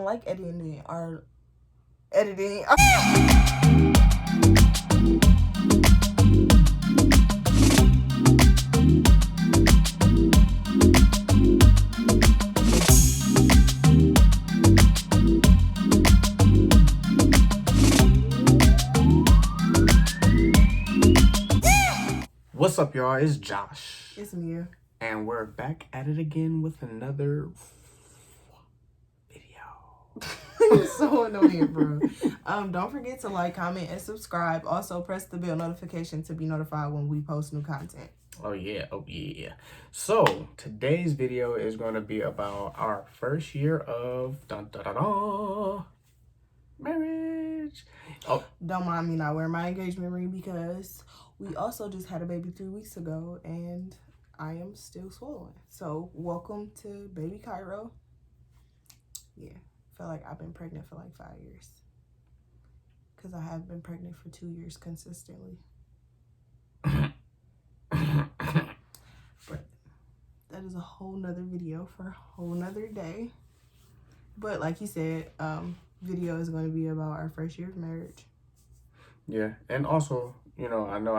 don't like editing or editing. What's up, y'all? It's Josh. It's Mia. And we're back at it again with another video. You're so annoying, bro. Don't forget to like, comment, and subscribe. Also, press the bell notification to be notified when we post new content. Oh yeah. So, today's video is going to be about our first year of marriage. Oh, don't mind me not wearing my engagement ring because we also just had a baby 3 weeks ago and I am still swollen. So welcome to baby Cairo. Yeah, I feel like I've been pregnant for like 5 years because I have been pregnant for 2 years consistently. But that is a whole nother video for a whole nother day. But like you said, video is going to be about our first year of marriage. Yeah, and also, I know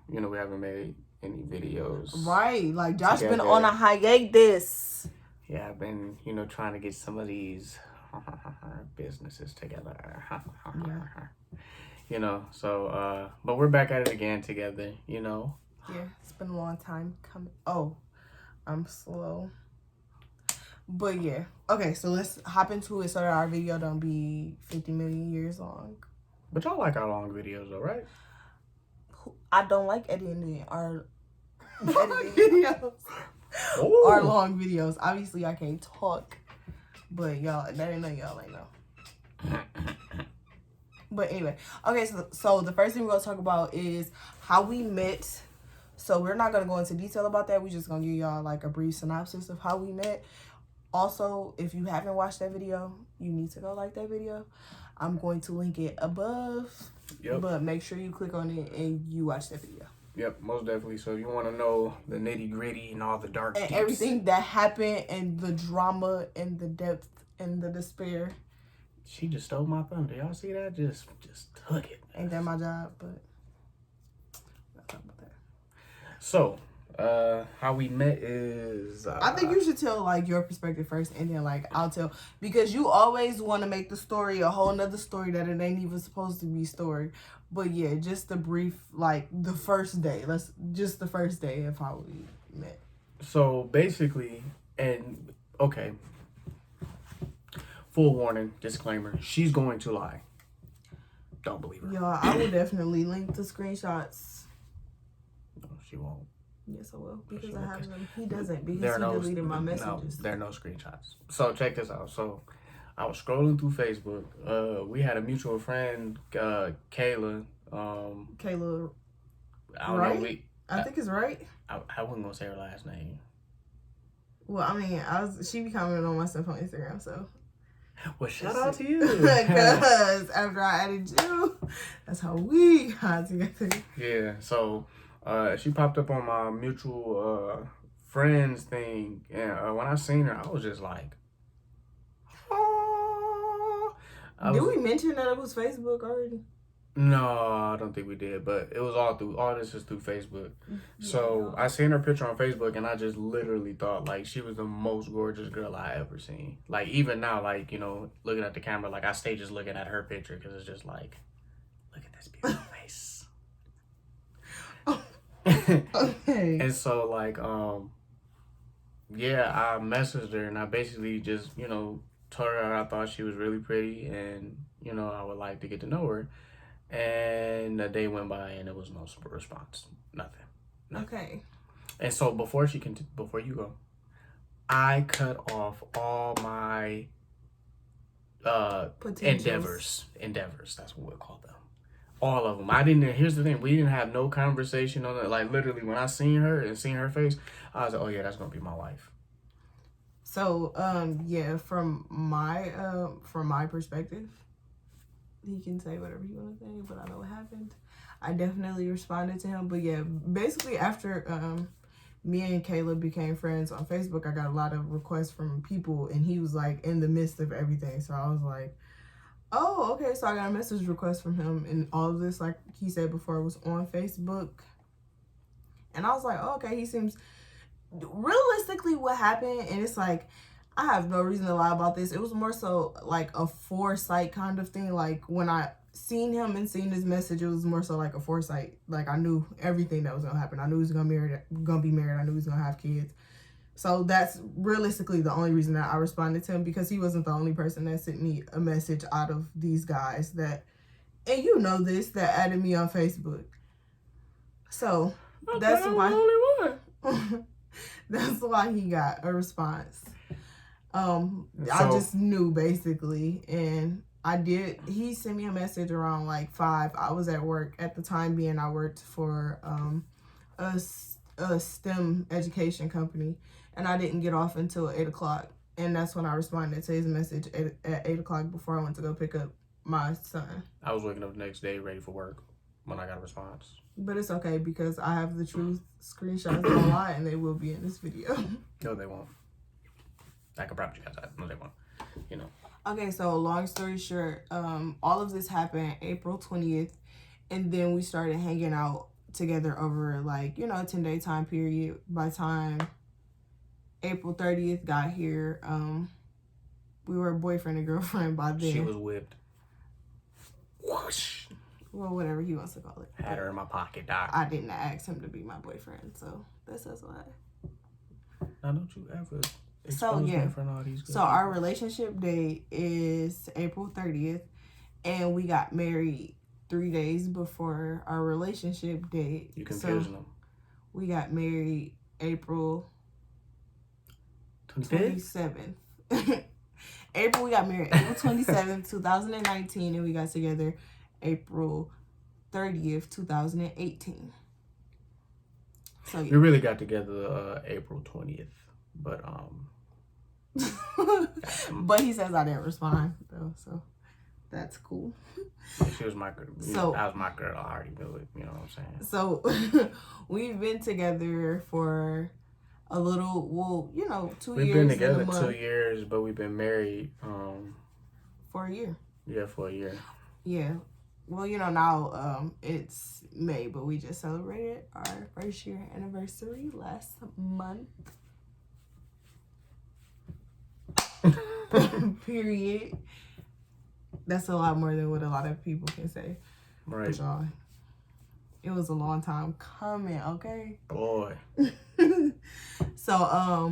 we haven't made any videos. Right, like Josh been on a hiatus. Yeah, I've been, trying to get some of these businesses together. Yeah. So, but we're back at it again together, Yeah, it's been a long time coming. Oh, I'm slow. But yeah. Okay, so let's hop into it so that our video don't be 50 million years long. But y'all like our long videos though, right? I don't like editing our videos. Our long videos. Obviously, I can't talk. But y'all, that ain't nothing y'all ain't know. But anyway. Okay, so the first thing we're going to talk about is how we met. So we're not going to go into detail about that. We're just going to give y'all like a brief synopsis of how we met. Also, if you haven't watched that video, you need to go like that video. I'm going to link it above. Yep. But make sure you click on it and you watch that video. Yep, most definitely. So if you want to know the nitty gritty and all the dark and deeps, everything that happened and the drama and the depth and the despair. She just stole my thunder. Y'all see that? Just took it. Ain't that my job? But I'll talk about that. So, how we met is I think you should tell like your perspective first and then like I'll tell, because you always want to make the story a whole nother story that it ain't even supposed to be story. But yeah, just the brief, like the first day. The first day of how we met. So basically, and okay, full warning, disclaimer, she's going to lie. Don't believe her. Y'all, I will definitely link the screenshots. No, she won't. Yes, I will, because I have them. He doesn't, because he deleted my messages. No, there are no screenshots. So check this out. So I was scrolling through Facebook. We had a mutual friend, Kayla. Kayla. I don't know. I think it's right. I wasn't gonna say her last name. Well, I mean, she be commenting on my stuff on Instagram, so. Well, shout out to you. Because after I added you, that's how we got together. Yeah, so she popped up on my mutual friends thing, and when I seen her, I was just like, oh. Did we mention that it was Facebook already? No, I don't think we did, but it was all this is through Facebook. So I seen her picture on Facebook and I just literally thought like she was the most gorgeous girl I ever seen. Like even now, like, looking at the camera, like I stay just looking at her picture because it's just like, look at this beautiful face. Okay. And so like, yeah, I messaged her and I basically just, told her I thought she was really pretty and, I would like to get to know her. And a day went by and there was no response. Nothing. Okay. And so before you go, I cut off all my endeavors. That's what we'll call them. All of them. Here's the thing. We didn't have no conversation on it. Like literally when I seen her and seen her face, I was like, oh yeah, that's going to be my wife. So, yeah, from my perspective, he can say whatever he want to say, but I know what happened. I definitely responded to him. But yeah, basically after me and Caleb became friends on Facebook, I got a lot of requests from people, and he was like in the midst of everything. So I was like, oh, okay. So I got a message request from him, and all of this, like he said before, was on Facebook. And I was like, oh, okay, he seems realistically what happened. And it's like, I have no reason to lie about this. It was more so like a foresight kind of thing. Like when I seen him and seen his message, it was more so like a foresight. Like I knew everything that was gonna happen. I knew he was gonna be married. I knew he was gonna have kids. So that's realistically the only reason that I responded to him, because he wasn't the only person that sent me a message out of these guys that, and you know this, that added me on Facebook. So that's why that's why he got a response. I just knew basically, and he sent me a message around like 5. I was at work at the time being. I worked for a STEM education company, and I didn't get off until 8 o'clock, and that's when I responded to his message at 8 o'clock before I went to go pick up my son. I was waking up the next day ready for work when I got a response. But it's okay, because I have the truth screenshots online, and they will be in this video. No, they won't. I can promise you guys that. No, they won't. You know. Okay, so long story short, all of this happened April 20th, and then we started hanging out together over like, you know, a 10-day time period. By the time April 30th got here, we were boyfriend and girlfriend by then. She was whipped. Whoosh. Well, whatever he wants to call it. Had her in my pocket, doc. I didn't ask him to be my boyfriend, so that says why. Now, don't you ever expose So yeah, me in front of all these so our relationship date is April 30th, and we got married 3 days before our relationship date. You confusing them. We got married April 27th. We got married April 27th, 2019, and we got together April 30th, 2018. So yeah. We really got together April 20th, but but he says I didn't respond though, so that's cool. Yeah, she was my girl. So I was my girl. I already knew it. You know what I'm saying? So we've been together for a little, well, you know, 2 years. We've been together 2 years, but we've been married for a year. Yeah, for a year. Yeah. Well, you know, now it's May, but we just celebrated our first year anniversary last month. Period. That's a lot more than what a lot of people can say. Right. Y'all, it was a long time coming, okay? Boy. So,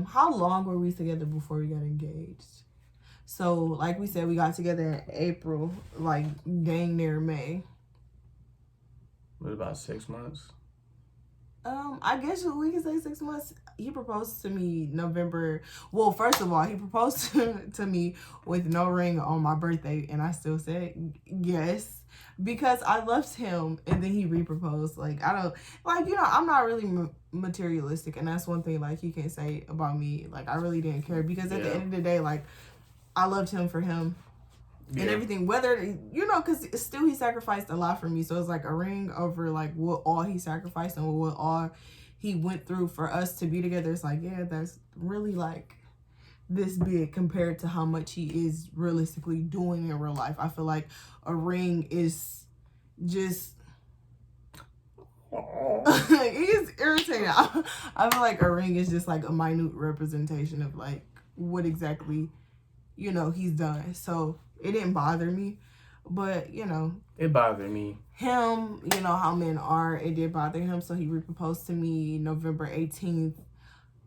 how long were we together before we got engaged? So, like we said, we got together in April, like dang near May. It was about 6 months. I guess we can say 6 months. He proposed to me November. Well, first of all, he proposed to me with no ring on my birthday, and I still said yes because I loved him. And then he re-proposed. Like, I don't, like, you know, I'm not really materialistic, and that's one thing like he can say about me. Like, I really didn't care because at the end of the day, like, I loved him for him. And everything, whether, you know, because still he sacrificed a lot for me. So it's like a ring over like what all he sacrificed and what all he went through for us to be together. It's like, yeah, that's really like this big compared to how much he is realistically doing in real life. I feel like a ring is just he's irritating. I feel like a ring is just like a minute representation of like what exactly, you know, he's done. So it didn't bother me, but, you know. It bothered me. Him, you know how men are, it did bother him. So he re-proposed to me November 18th,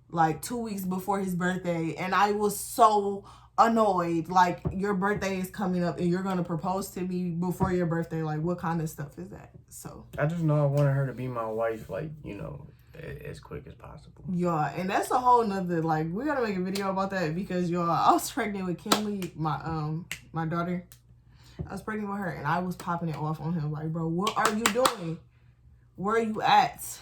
like 2 weeks before his birthday. And I was so annoyed. Like, your birthday is coming up and you're going to propose to me before your birthday. Like, what kind of stuff is that? So I just know I wanted her to be my wife, like, you know, as quick as possible. Yeah, and that's a whole nother, like, we gotta make a video about that because, y'all, I was pregnant with Kinley, my daughter. I was pregnant with her, and I was popping it off on him, like, bro, what are you doing? Where are you at?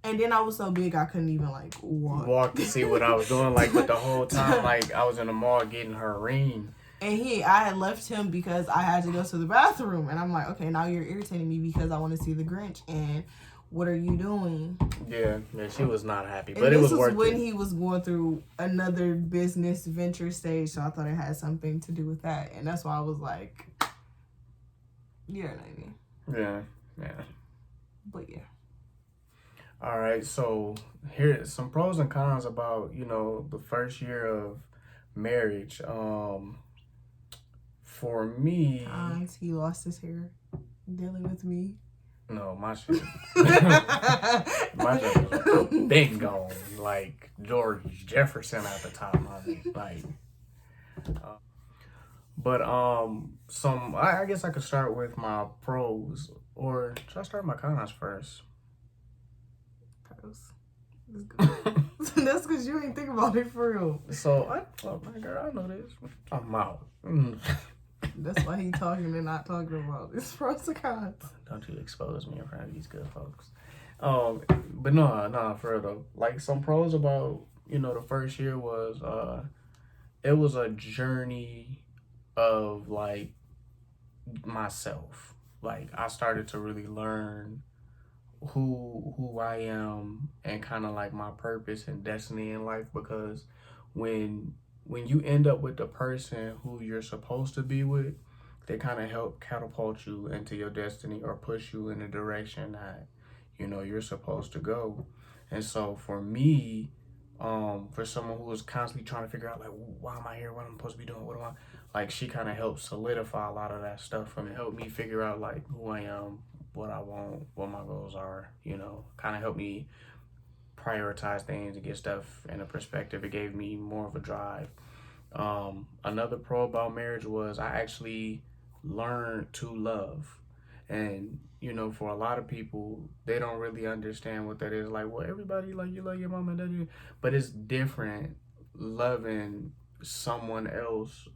And then I was so big I couldn't even, like, walk to see what I was doing, like, but the whole time, like, I was in the mall getting her a ring. And I had left him because I had to go to the bathroom, and I'm like, okay, now you're irritating me because I want to see the Grinch, and what are you doing? Yeah, she was not happy, and but it was this worth was when it. he was going through another business venture stage, so I thought it had something to do with that, and that's why I was like, yeah, know what I mean? Yeah. But yeah. All right, so here's some pros and cons about, you know, the first year of marriage. For me, Cons, he lost his hair dealing with me. No, my shit. My shit was big gone, like George Jefferson at the top, man. Like, but I guess I could start with my pros, or should I start my cons first? Pros. That's because you ain't think about it for real. So, my girl, I know this. I'm out. That's why he talking and not talking about this pros and cons. Don't you expose me in front of these good folks. But no, for real though. Like some pros about, you know, the first year was it was a journey of like myself. Like I started to really learn who I am and kind of like my purpose and destiny in life, because when you end up with the person who you're supposed to be with, they kind of help catapult you into your destiny or push you in the direction that, you know, you're supposed to go. And so for me, for someone who was constantly trying to figure out like, why am I here, what I'm supposed to be doing, what am I, like she kind of helped solidify a lot of that stuff for me, helped me figure out like who I am, what I want, what my goals are, you know, kind of helped me prioritize things and get stuff in a perspective. It gave me more of a drive. Another pro about marriage was I actually learned to love. And, you know, for a lot of people, they don't really understand what that is. Like, well, everybody, like, you love your mom and daddy. But it's different loving someone else,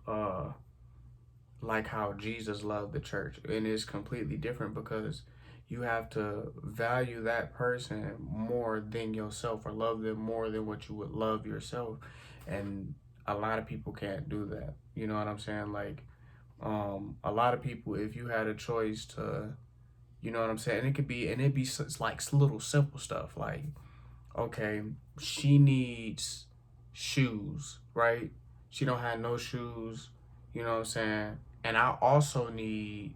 like how Jesus loved the church. And it's completely different because you have to value that person more than yourself, or love them more than what you would love yourself. And a lot of people can't do that. You know what I'm saying? Like, a lot of people, if you had a choice to, you know what I'm saying? And it'd be like little simple stuff like, okay, she needs shoes, right? She don't have no shoes, you know what I'm saying? And I also need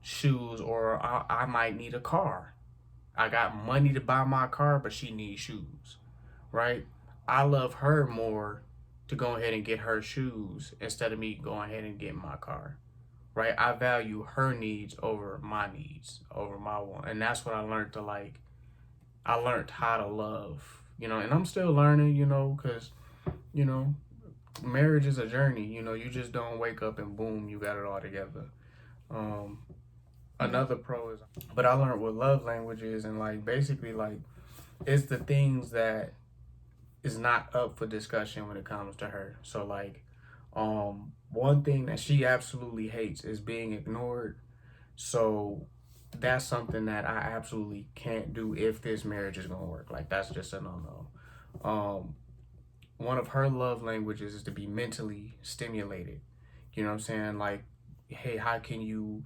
shoes, or I might need a car. I got money to buy my car, but she needs shoes, right? I love her more to go ahead and get her shoes instead of me going ahead and getting my car, right? I value her needs over my needs, over my want. And that's what I learned to like. I learned how to love, you know, and I'm still learning, you know, because, you know, marriage is a journey. You know, you just don't wake up and boom, you got it all together. Another pro is, but I learned what love language is, and like basically like it's the things that is not up for discussion when it comes to her. So like, one thing that she absolutely hates is being ignored. So that's something that I absolutely can't do if this marriage is gonna work. Like that's just a no. One of her love languages is to be mentally stimulated. You know what I'm saying? Like, hey, how can you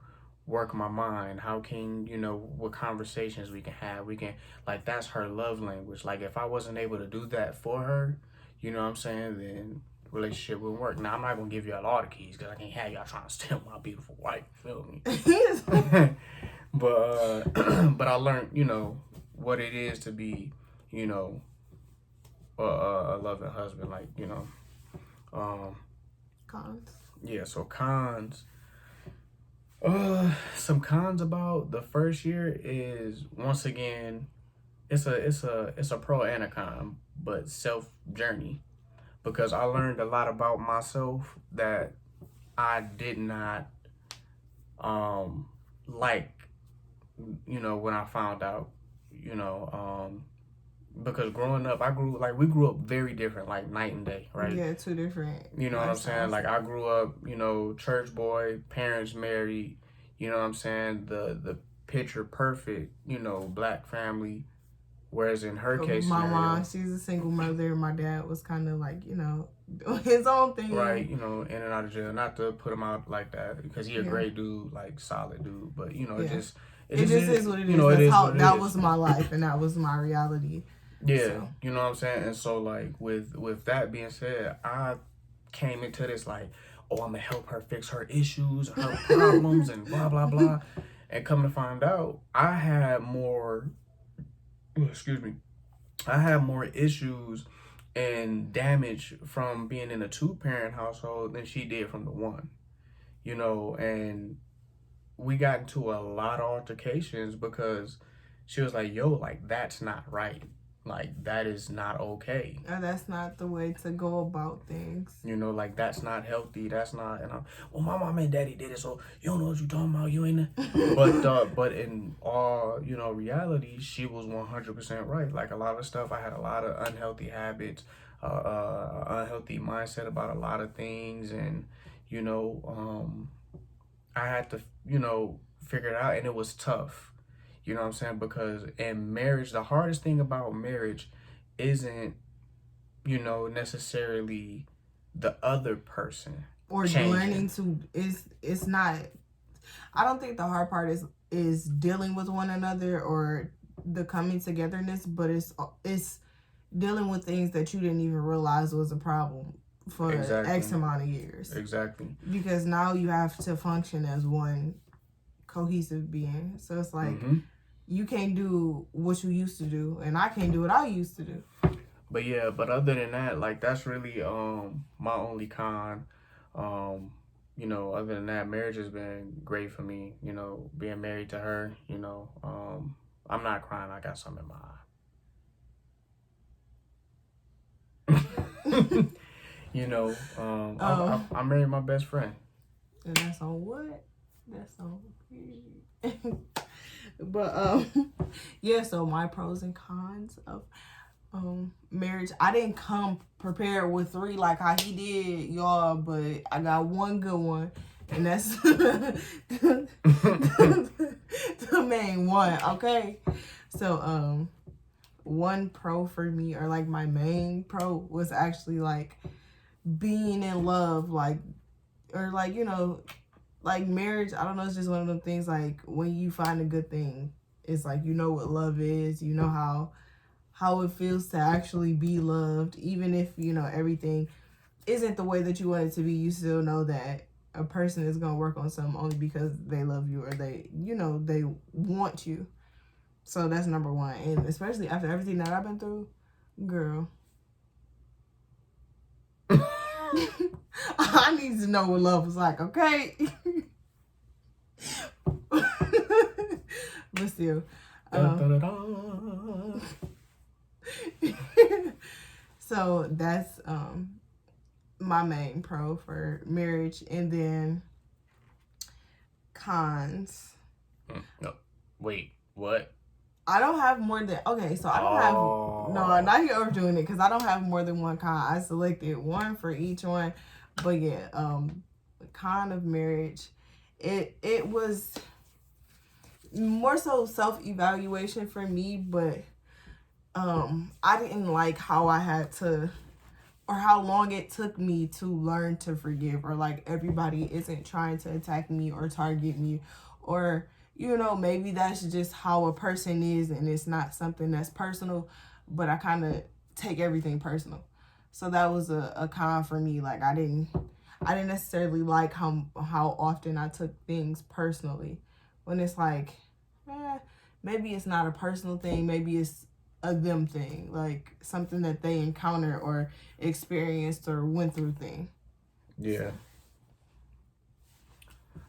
work my mind? How can, you know, what conversations we can have? We can, like, that's her love language. Like, if I wasn't able to do that for her, you know what I'm saying, then relationship wouldn't work. Now, I'm not going to give y'all all the keys because I can't have y'all trying to steal my beautiful wife. Feel me? But I learned, you know, what it is to be, you know, a loving husband. Like, you know, Cons. Yeah, so cons. Some cons about the first year is, once again, it's a pro and a con, but self journey, because I learned a lot about myself that I did not like, you know, when I found out, you know, because growing up, we grew up very different, like night and day, right? Yeah, two different. You know what I'm saying? Like I grew up, you know, church boy, parents married, you know what I'm saying? The picture perfect, you know, black family. Whereas in her case, my mom, she's a single mother. My dad was kind of like, you know, doing his own thing. Right, you know, in and out of jail. Not to put him out like that, because he a great dude, like solid dude. But you know, it just is what it is. That was my life, and that was my reality. Yeah, so. You know what I'm saying? And so, like, with that being said, I came into this like, oh, I'm gonna help her fix her issues, her problems, and blah blah blah. And come to find out, I had more. Excuse me. I had more issues and damage from being in a 2-parent household than she did from the 1. You know, and we got into a lot of altercations because she was like, yo, like, that's not right. Like, that is not okay. That's not the way to go about things. You know, like, that's not healthy. That's not, and I'm, well, my mom and daddy did it, so you don't know what you're talking about. You ain't. But in all, you know, reality, she was 100% right. Like, a lot of stuff, I had a lot of unhealthy habits, unhealthy mindset about a lot of things. And, you know, I had to, you know, figure it out, and it was tough. You know what I'm saying? Because in marriage, the hardest thing about marriage isn't, you know, necessarily the other person or changing. Learning to it's not. I don't think the hard part is dealing with one another or the coming togetherness, but it's dealing with things that you didn't even realize was a problem for X amount of years. Exactly. Because now you have to function as one cohesive being. So it's like, you can't do what you used to do, and I can't do what I used to do. But yeah, but other than that, like, that's really my only con. You know, other than that, marriage has been great for me. You know, being married to her, you know, I'm not crying. I got something in my eye. You know, I married my best friend. And that's on what? That's on. But yeah, so my pros and cons of marriage. I didn't come prepared with 3 like how he did, y'all, but I got one good one, and that's the main one. Okay, so one pro for me, or like my main pro, was actually like being in love, like, or like, you know, like marriage. I don't know, it's just one of them things, like when you find a good thing, it's like, you know what love is, you know how it feels to actually be loved, even if, you know, everything isn't the way that you want it to be. You still know that a person is gonna work on something only because they love you, or they, you know, they want you. So that's number one. And especially after everything that I've been through, girl, I need to know what love was like, okay? But still, so that's my main pro for marriage. And then cons. No, wait, what? I don't have more than, okay, so I don't have, no, now you're overdoing it, because I don't have more than one con. I selected one for each one. But yeah, con of marriage, it was more so self-evaluation for me, but I didn't like how I had to, or how long it took me to learn to forgive, or like everybody isn't trying to attack me or target me, or, you know, maybe that's just how a person is and it's not something that's personal, but I kind of take everything personal. So that was a con for me. Like, I didn't necessarily like how often I took things personally, when it's like, maybe it's not a personal thing, maybe it's a them thing, like something that they encountered or experienced or went through thing. Yeah.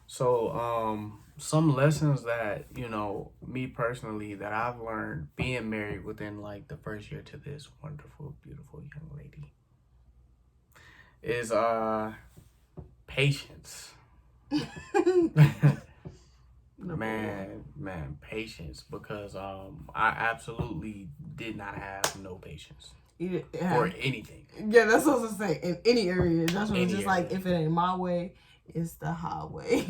So some lessons that, you know, me personally, that I've learned being married within like the first year to this wonderful, beautiful young lady is patience. Man, patience, because I absolutely did not have no patience for anything. Yeah, that's what I was gonna say. In any area, that's what it's just area. Like, if it ain't my way, it's the highway.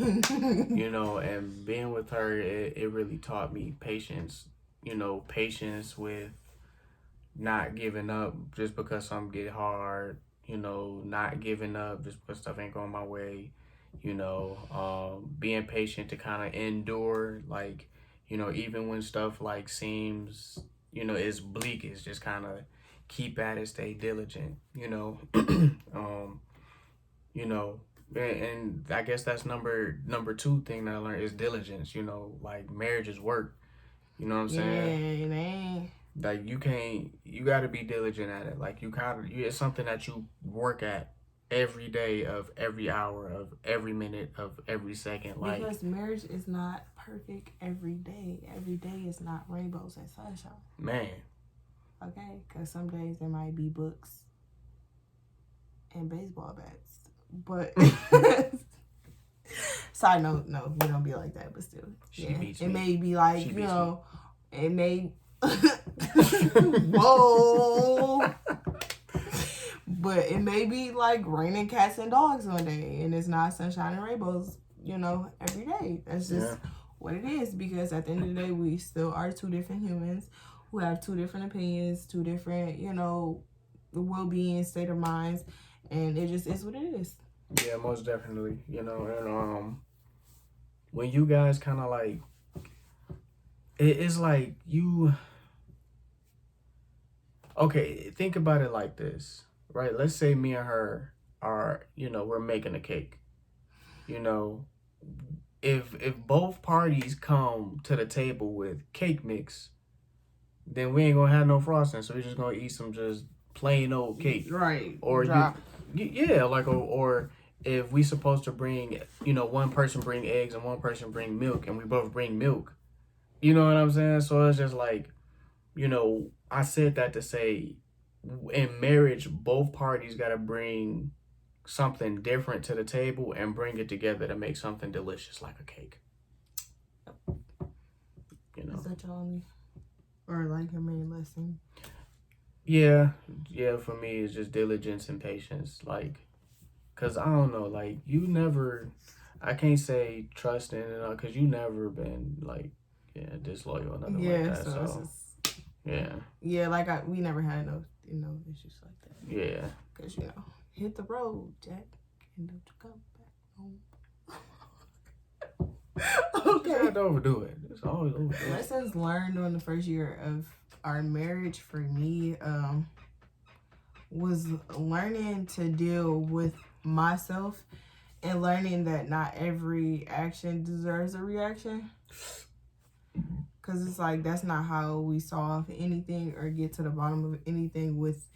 You know, and being with her, it really taught me patience. You know, patience with not giving up just because something get hard. You know, not giving up just because stuff ain't going my way. You know, being patient to kind of endure, like, You know, even when stuff like seems, you know, is bleak, it's just kind of keep at it, stay diligent, you know. You know, and I guess that's number two thing that I learned is diligence, you know, like marriage is work. You know what I'm saying? Yeah, it ain't. Like you gotta be diligent at it. Like it's something that you work at every day of every hour of every minute of every second. Like, because marriage is not perfect every day. Every day is not rainbows and sunshine. Man. Okay, because some days there might be books and baseball bats, but side note, no, we don't be like that, but still, it may be like, you know, it may whoa, but it may be like raining cats and dogs one day, and it's not sunshine and rainbows, you know, every day. That's just what it is, because at the end of the day, we still are two different humans who have two different opinions, two different, you know, well-being, state of minds, and it just is what it is. Yeah, most definitely. You know, and when you guys kind of like, it's like you. Okay, think about it like this, right? Let's say me and her are, you know, we're making a cake. You know, if both parties come to the table with cake mix, then we ain't gonna have no frosting, so we're just gonna eat some just plain old cake, right? Or or if we supposed to bring, you know, one person bring eggs and one person bring milk, and we both bring milk, you know what I'm saying? So it's just like, you know, I said that to say, in marriage, both parties gotta bring something different to the table and bring it together to make something delicious like a cake. You know, is that your only? Or like your main lesson? Yeah, for me, it's just diligence and patience. Like, cause I don't know, like I can't say trusting, cause you never been like, disloyal or nothing like that. So it's just, like we never had no issues like that. Yeah. Cause you know, hit the road, Jack, and don't come back home. Okay. You don't overdo it. It's always overdo. Lessons learned during the first year of our marriage for me was learning to deal with myself and learning that not every action deserves a reaction. Because it's like, that's not how we solve anything or get to the bottom of anything, with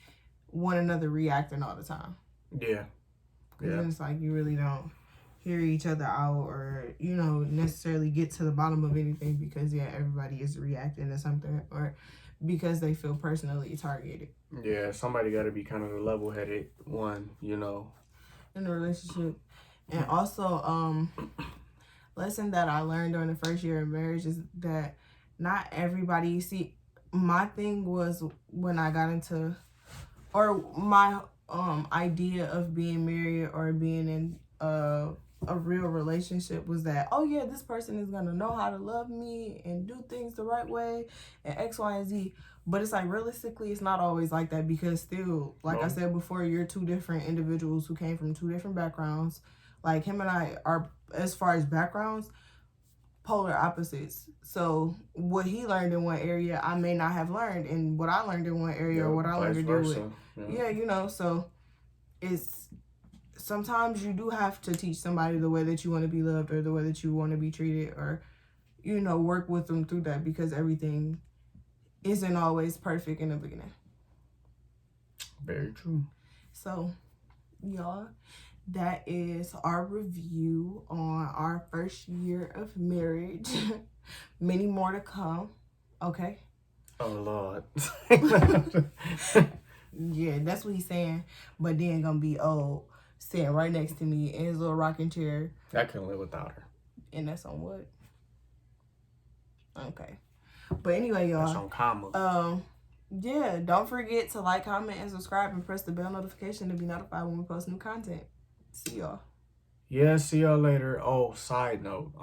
one another reacting all the time. Yeah. Because then it's like you really don't hear each other out or, you know, necessarily get to the bottom of anything, because everybody is reacting to something or because they feel personally targeted. Yeah, somebody got to be kind of the level-headed one, you know, in the relationship. And also, lesson that I learned during the first year of marriage is that not everybody, see, my thing was when I got into, or my idea of being married or being in a real relationship was that, oh yeah, this person is gonna know how to love me and do things the right way and X, Y, and Z. But it's like, realistically, it's not always like that, because still, like I said before, you're two different individuals who came from two different backgrounds. Like, him and I are, as far as backgrounds, polar opposites. So what he learned in one area, I may not have learned, and what I learned in one area, or what I learned to deal with. Yeah, you know, so it's, sometimes you do have to teach somebody the way that you want to be loved or the way that you want to be treated, or, you know, work with them through that, because everything isn't always perfect in the beginning. Very true. So, y'all, that is our review on our first year of marriage. Many more to come. Okay? Oh, Lord. Yeah, that's what he's saying. But then gonna be old, sitting right next to me in his little rocking chair. I couldn't live without her. And that's on what? Okay. But anyway, y'all. That's on comma. Yeah, don't forget to like, comment, and subscribe, and press the bell notification to be notified when we post new content. See y'all. Yeah, see y'all later. Oh, side note,